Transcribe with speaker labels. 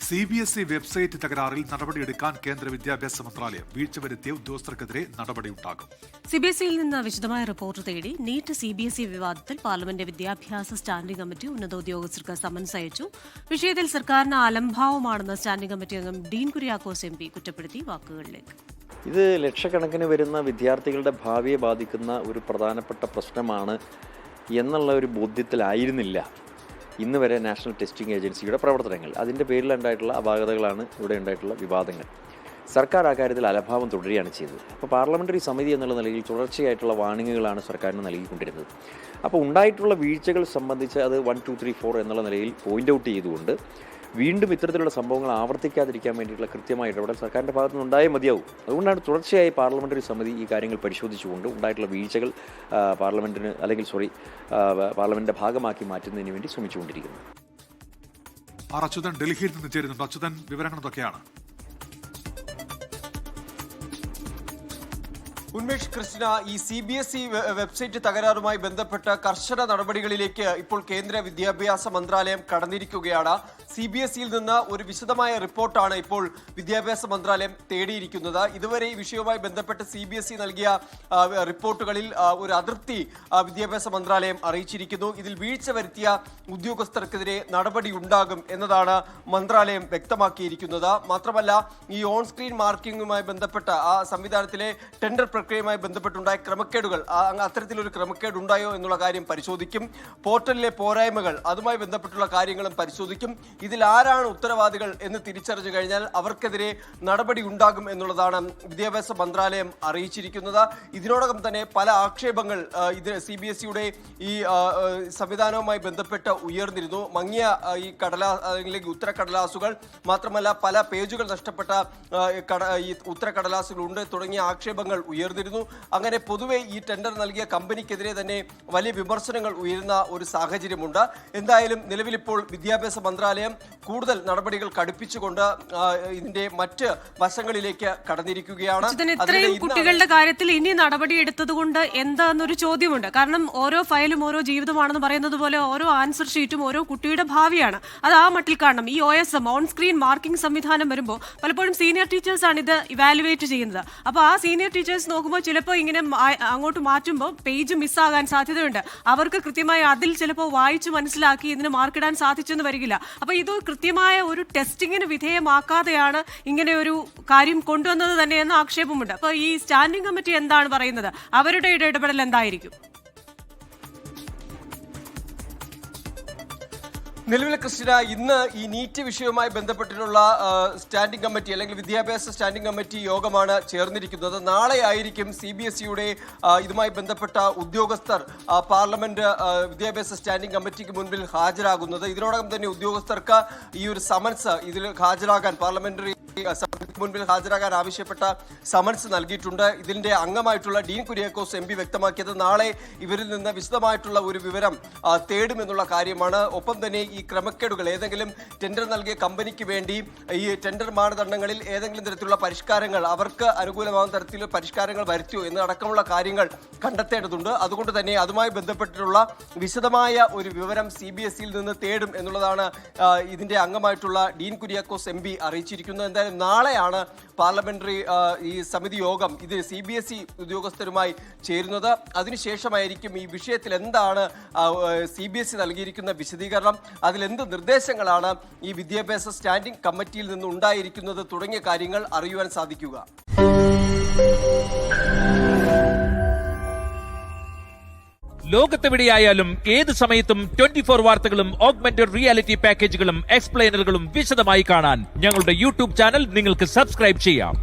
Speaker 1: CBSE website തകരാറിൽ നടപടിയെടുക്കാൻ കേന്ദ്ര വിദ്യാഭ്യാസ മന്ത്രാലയം വീഴ്ച വരുത്തിയ ഉദ്യോഗസ്ഥർക്കെതിരെ നടപടിയുണ്ടാകും.
Speaker 2: CBSEയിൽ നിന്ന് വിശദമായ റിപ്പോർട്ട് തേടി നീറ്റ് CBSE വിവാദത്തിൽ പാർലമെന്റ് വിദ്യാഭ്യാസ സ്റ്റാൻഡിംഗ് കമ്മിറ്റി ഉന്നതോദ്യോഗസ്ഥർക്ക് സമൻസ് അയച്ചു. വിഷയത്തിൽ സർക്കാരിന് അലംഭാവമാണെന്ന് സ്റ്റാൻഡിംഗ് കമ്മിറ്റി അംഗം ഡീൻ കുര്യാക്കോസ് MP കുറ്റപ്പെടുത്തി. വാക്കുകളിലേക്ക്.
Speaker 3: ഇത് ലക്ഷക്കണക്കിന് വരുന്ന വിദ്യാർത്ഥികളുടെ ഭാവിയെ ബാധിക്കുന്ന ഒരു പ്രധാനപ്പെട്ട പ്രശ്നമാണ് എന്നുള്ള ഒരു ബോധ്യത്തിലായിരുന്നില്ല ഇന്ന് വരെ നാഷണൽ ടെസ്റ്റിംഗ് ഏജൻസിയുടെ പ്രവർത്തനങ്ങൾ. അതിൻ്റെ പേരിലുണ്ടായിട്ടുള്ള അപാകതകളാണ് ഇവിടെ ഉണ്ടായിട്ടുള്ള വിവാദങ്ങൾ. സർക്കാർ ആ കാര്യത്തിൽ അലംഭാവം തുടരുകയാണ് ചെയ്തത്. അപ്പോൾ പാർലമെൻ്ററി സമിതി എന്നുള്ള നിലയിൽ തുടർച്ചയായിട്ടുള്ള വാണിങ്ങുകളാണ് സർക്കാരിന് നൽകിക്കൊണ്ടിരുന്നത്. അപ്പോൾ ഉണ്ടായിട്ടുള്ള വീഴ്ചകൾ സംബന്ധിച്ച് അത് 1, 2, 3, 4 എന്നുള്ള നിലയിൽ പോയിൻ്റ് ഔട്ട് ചെയ്തുകൊണ്ട് വീണ്ടും ഇത്തരത്തിലുള്ള സംഭവങ്ങൾ ആവർത്തിക്കാതിരിക്കാൻ വേണ്ടിയിട്ടുള്ള കൃത്യമായ ഇടപെടൽ സർക്കാരിൻ്റെ ഭാഗത്തു നിന്ന് ഉണ്ടായേ മതിയാവും. അതുകൊണ്ടാണ് തുടർച്ചയായി പാർലമെൻ്ററി സമിതി ഈ കാര്യങ്ങൾ പരിശോധിച്ചുകൊണ്ട് ഉണ്ടായിട്ടുള്ള വീഴ്ചകൾ പാർലമെൻറ്റിൻ്റെ ഭാഗമാക്കി മാറ്റുന്നതിന് വേണ്ടി ശ്രമിച്ചുകൊണ്ടിരിക്കുന്നത്.
Speaker 1: അച്യുതൻ ഡൽഹിയിൽ നിന്ന് ചേരുന്നുണ്ട്. അച്യുതൻ, വിവരങ്ങൾ എന്തൊക്കെയാണ്?
Speaker 4: ഉന്മേഷ് കൃഷ്ണ, ഈ CBSE വെബ്സൈറ്റ് തകരാറുമായി ബന്ധപ്പെട്ട കർശന നടപടികളിലേക്ക് ഇപ്പോൾ കേന്ദ്ര വിദ്യാഭ്യാസ മന്ത്രാലയം കടന്നിരിക്കുകയാണ്. CBSEയിൽ നിന്ന് ഒരു വിശദമായ റിപ്പോർട്ടാണ് ഇപ്പോൾ വിദ്യാഭ്യാസ മന്ത്രാലയം തേടിയിരിക്കുന്നത്. ഇതുവരെ ഈ വിഷയവുമായി ബന്ധപ്പെട്ട് CBSE നൽകിയ റിപ്പോർട്ടുകളിൽ ഒരു അതൃപ്തി വിദ്യാഭ്യാസ മന്ത്രാലയം അറിയിച്ചിരിക്കുന്നു. ഇതിൽ വീഴ്ച വരുത്തിയ ഉദ്യോഗസ്ഥർക്കെതിരെ നടപടി ഉണ്ടാകും എന്നതാണ് മന്ത്രാലയം വ്യക്തമാക്കിയിരിക്കുന്നത്. മാത്രമല്ല, ഈ ഓൺ സ്ക്രീൻ മാർക്കിങ്ങുമായി ബന്ധപ്പെട്ട ആ സംവിധാനത്തിലെ ടെൻഡർ പ്രക്രിയയുമായി ബന്ധപ്പെട്ടുണ്ടായ ക്രമക്കേടുകൾ, അത്തരത്തിലൊരു ക്രമക്കേട് ഉണ്ടായോ എന്നുള്ള കാര്യം പരിശോധിക്കും. പോർട്ടലിലെ പോരായ്മകൾ, അതുമായി ബന്ധപ്പെട്ടുള്ള കാര്യങ്ങളും പരിശോധിക്കും. ഇതിൽ ആരാണ് ഉത്തരവാദികൾ എന്ന് തിരിച്ചറിഞ്ഞു കഴിഞ്ഞാൽ അവർക്കെതിരെ നടപടി ഉണ്ടാകും എന്നുള്ളതാണ് വിദ്യാഭ്യാസ മന്ത്രാലയം അറിയിച്ചിരിക്കുന്നത്. ഇതിനോടകം തന്നെ പല ആക്ഷേപങ്ങൾ ഇത് CBSEയുടെ ഈ സംവിധാനവുമായി ബന്ധപ്പെട്ട് ഉയർന്നിരുന്നു. മങ്ങിയ ഈ ഉത്തരക്കടലാസുകൾ, മാത്രമല്ല പല പേജുകൾ നഷ്ടപ്പെട്ട ഈ ഉത്തരക്കടലാസുകളുണ്ട് തുടങ്ങിയ ആക്ഷേപങ്ങൾ ഉയർന്നിരുന്നു. അങ്ങനെ പൊതുവെ ഈ ടെൻഡർ നൽകിയ കമ്പനിക്കെതിരെ തന്നെ വലിയ വിമർശനങ്ങൾ ഉയരുന്ന ഒരു സാഹചര്യമുണ്ട്. എന്തായാലും നിലവിലിപ്പോൾ വിദ്യാഭ്യാസ മന്ത്രാലയം കൂടുതൽ നടപടികൾ കടുപ്പിച്ചുകൊണ്ട് ഇതിന്റെ മറ്റ് വശങ്ങളിലേക്ക് കടന്നിരിക്കുകയാണ്.
Speaker 2: ഇത്രയും കുട്ടികളുടെ കാര്യത്തിൽ ഇനി നടപടി എടുത്തത് കൊണ്ട് എന്താന്നൊരു ചോദ്യമുണ്ട്. കാരണം ഓരോ ഫയലും ഓരോ ജീവിതമാണെന്ന് പറയുന്നത് പോലെ ഓരോ ആൻസർ ഷീറ്റും ഓരോ കുട്ടിയുടെ ഭാവിയാണ്. അത് ആ മട്ടിൽ കാണണം. ഈ OSM ഓൺ സ്ക്രീൻ മാർക്കിംഗ് സംവിധാനം വരുമ്പോൾ പലപ്പോഴും സീനിയർ ടീച്ചേഴ്സ് ആണ് ഇത് ഇവാലുവേറ്റ് ചെയ്യുന്നത്. അപ്പോൾ ആ സീനിയർ ടീച്ചേഴ്സ് നോക്കുമ്പോൾ ചിലപ്പോൾ ഇങ്ങനെ അങ്ങോട്ട് മാറ്റുമ്പോൾ പേജ് മിസ്സാകാൻ സാധ്യതയുണ്ട്. അവർക്ക് കൃത്യമായി അതിൽ ചിലപ്പോൾ വായിച്ച് മനസ്സിലാക്കി ഇതിന് മാർക്കിടാൻ സാധിച്ചെന്ന് വരികില്ല. അപ്പോൾ ഇത് കൃത്യമായ ഒരു ടെസ്റ്റിങ്ങിന് വിധേയമാക്കാതെയാണ് ഇങ്ങനെ ഒരു കാര്യം കൊണ്ടുവന്നത് തന്നെയെന്ന് ആക്ഷേപമുണ്ട്. അപ്പോൾ ഈ സ്റ്റാൻഡിംഗ് കമ്മിറ്റി എന്താണ് പറയുന്നത്? അവരുടെ ഇടപെടൽ എന്തായിരിക്കും?
Speaker 4: നിലവിലെ കൃഷ്ണ, ഇന്ന് ഈ നീറ്റ് വിഷയവുമായി ബന്ധപ്പെട്ടിട്ടുള്ള സ്റ്റാൻഡിംഗ് കമ്മിറ്റി അല്ലെങ്കിൽ വിദ്യാഭ്യാസ സ്റ്റാൻഡിംഗ് കമ്മിറ്റി യോഗമാണ് ചേർന്നിരിക്കുന്നത്. നാളെ ആയിരിക്കും CBSEയുടെ ഇതുമായി ബന്ധപ്പെട്ട ഉദ്യോഗസ്ഥർ പാർലമെന്റ് വിദ്യാഭ്യാസ സ്റ്റാൻഡിംഗ് കമ്മിറ്റിക്ക് മുൻപിൽ ഹാജരാകുന്നത്. ഇതിനോടകം തന്നെ ഉദ്യോഗസ്ഥർക്ക് ഈ ഒരു സമൻസ് ഇതിൽ ഹാജരാകാൻ പാർലമെന്ററി സമിതിക്ക് മുൻപിൽ ഹാജരാകാൻ ആവശ്യപ്പെട്ട സമൻസ് നൽകിയിട്ടുണ്ട്. ഇതിന്റെ അംഗമായിട്ടുള്ള ഡീൻ കുര്യാക്കോസ് MP വ്യക്തമാക്കിയത് നാളെ ഇവരിൽ നിന്ന് വിശദമായിട്ടുള്ള ഒരു വിവരം തേടുമെന്നുള്ള കാര്യമാണ്. ഒപ്പം തന്നെ ഈ ക്രമക്കേടുകൾ, ഏതെങ്കിലും ടെൻഡർ നൽകിയ കമ്പനിക്ക് വേണ്ടി ഈ ടെൻഡർ മാനദണ്ഡങ്ങളിൽ ഏതെങ്കിലും തരത്തിലുള്ള പരിഷ്കാരങ്ങൾ, അവർക്ക് അനുകൂലമാകുന്ന തരത്തിലുള്ള പരിഷ്കാരങ്ങൾ വരുത്തിയോ എന്നടക്കമുള്ള കാര്യങ്ങൾ കണ്ടെത്തേണ്ടതുണ്ട്. അതുകൊണ്ട് തന്നെ അതുമായി ബന്ധപ്പെട്ടിട്ടുള്ള വിശദമായ ഒരു വിവരം CBSEയിൽ നിന്ന് തേടും എന്നുള്ളതാണ് ഇതിന്റെ അംഗമായിട്ടുള്ള ഡീൻ കുര്യാക്കോസ് MP അറിയിച്ചിരിക്കുന്നത്. എന്തായാലും നാളെയാണ് പാർലമെന്ററി ഈ സമിതി യോഗം ഇത് CBSE ഉദ്യോഗസ്ഥരുമായി ചേരുന്നത്. അതിനുശേഷമായിരിക്കും ഈ വിഷയത്തിൽ എന്താണ് CBSE നൽകിയിരിക്കുന്ന വിശദീകരണം, അതിലെന്ത് നിർദ്ദേശങ്ങളാണ് ഈ വിദ്യാഭ്യാസ സ്റ്റാൻഡിംഗ് കമ്മിറ്റിയിൽ നിന്ന് ഉണ്ടായിരിക്കുന്നത് തുടങ്ങിയ കാര്യങ്ങൾ അറിയുവാൻ സാധിക്കുക.
Speaker 5: ലോകത്തെവിടെയായാലും ഏത് സമയത്തും 24 വാർത്തകളും ഓഗ്മെന്റഡ് റിയാലിറ്റി പാക്കേജുകളും എക്സ്പ്ലെയിനറുകളും വിശദമായി കാണാൻ ഞങ്ങളുടെ YouTube ചാനൽ നിങ്ങൾക്ക് സബ്സ്ക്രൈബ് ചെയ്യാം.